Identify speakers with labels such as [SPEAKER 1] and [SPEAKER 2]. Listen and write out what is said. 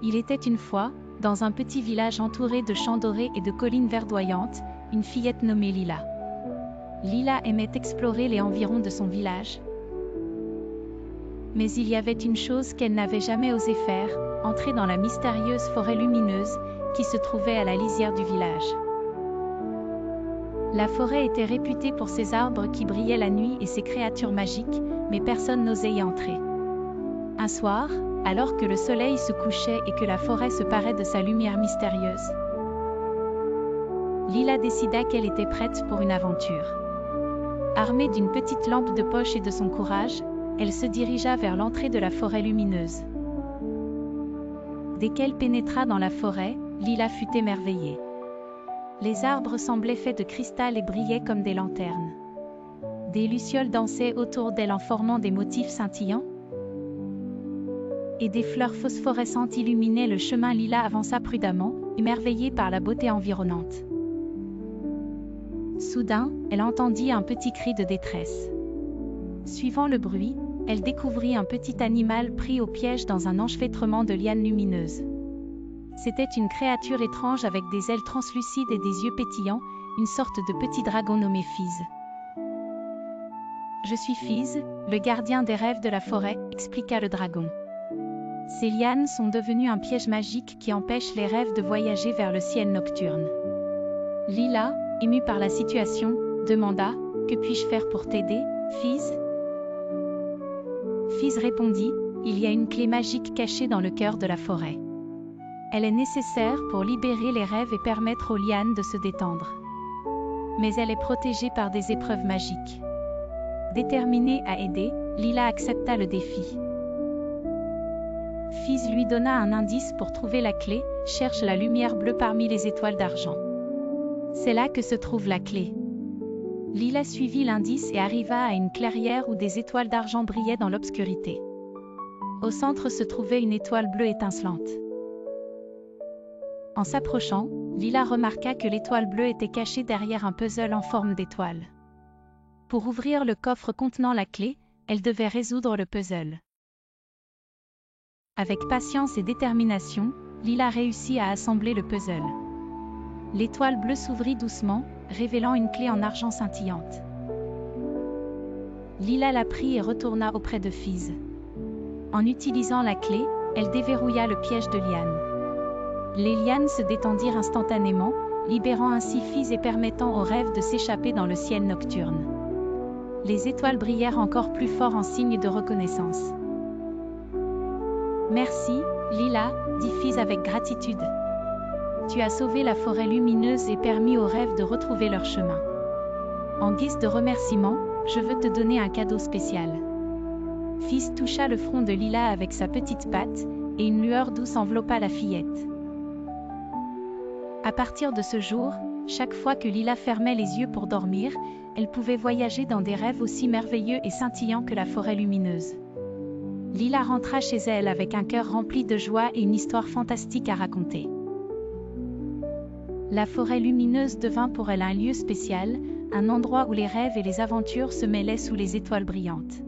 [SPEAKER 1] Il était une fois, dans un petit village entouré de champs dorés et de collines verdoyantes, une fillette nommée Lila. Lila aimait explorer les environs de son village. Mais il y avait une chose qu'elle n'avait jamais osé faire, entrer dans la mystérieuse forêt lumineuse, qui se trouvait à la lisière du village. La forêt était réputée pour ses arbres qui brillaient la nuit et ses créatures magiques, mais personne n'osait y entrer. Un soir, alors que le soleil se couchait et que la forêt se parait de sa lumière mystérieuse, Lila décida qu'elle était prête pour une aventure. Armée d'une petite lampe de poche et de son courage, elle se dirigea vers l'entrée de la forêt lumineuse. Dès qu'elle pénétra dans la forêt, Lila fut émerveillée. Les arbres semblaient faits de cristal et brillaient comme des lanternes. Des lucioles dansaient autour d'elle en formant des motifs scintillants. Et des fleurs phosphorescentes illuminaient le chemin. Lila avança prudemment, émerveillée par la beauté environnante. Soudain, elle entendit un petit cri de détresse. Suivant le bruit, elle découvrit un petit animal pris au piège dans un enchevêtrement de lianes lumineuses. C'était une créature étrange avec des ailes translucides et des yeux pétillants, une sorte de petit dragon nommé Fiz. « Je suis Fiz, le gardien des rêves de la forêt », expliqua le dragon. « Ces lianes sont devenues un piège magique qui empêche les rêves de voyager vers le ciel nocturne. » Lila, émue par la situation, demanda « Que puis-je faire pour t'aider, Fiz ?» Fiz répondit « Il y a une clé magique cachée dans le cœur de la forêt. Elle est nécessaire pour libérer les rêves et permettre aux lianes de se détendre. Mais elle est protégée par des épreuves magiques. » Déterminée à aider, Lila accepta le défi. Fiz lui donna un indice pour trouver la clé, « Cherche la lumière bleue parmi les étoiles d'argent. » C'est là que se trouve la clé. Lila suivit l'indice et arriva à une clairière où des étoiles d'argent brillaient dans l'obscurité. Au centre se trouvait une étoile bleue étincelante. En s'approchant, Lila remarqua que l'étoile bleue était cachée derrière un puzzle en forme d'étoile. Pour ouvrir le coffre contenant la clé, elle devait résoudre le puzzle. Avec patience et détermination, Lila réussit à assembler le puzzle. L'étoile bleue s'ouvrit doucement, révélant une clé en argent scintillante. Lila la prit et retourna auprès de Fiz. En utilisant la clé, elle déverrouilla le piège de lianes. Les lianes se détendirent instantanément, libérant ainsi Fiz et permettant aux rêves de s'échapper dans le ciel nocturne. Les étoiles brillèrent encore plus fort en signe de reconnaissance. « Merci, Lila, » dit Fiz avec gratitude. « Tu as sauvé la forêt lumineuse et permis aux rêves de retrouver leur chemin. En guise de remerciement, je veux te donner un cadeau spécial. » Fiz toucha le front de Lila avec sa petite patte, et une lueur douce enveloppa la fillette. À partir de ce jour, chaque fois que Lila fermait les yeux pour dormir, elle pouvait voyager dans des rêves aussi merveilleux et scintillants que la forêt lumineuse. Lila rentra chez elle avec un cœur rempli de joie et une histoire fantastique à raconter. La forêt lumineuse devint pour elle un lieu spécial, un endroit où les rêves et les aventures se mêlaient sous les étoiles brillantes.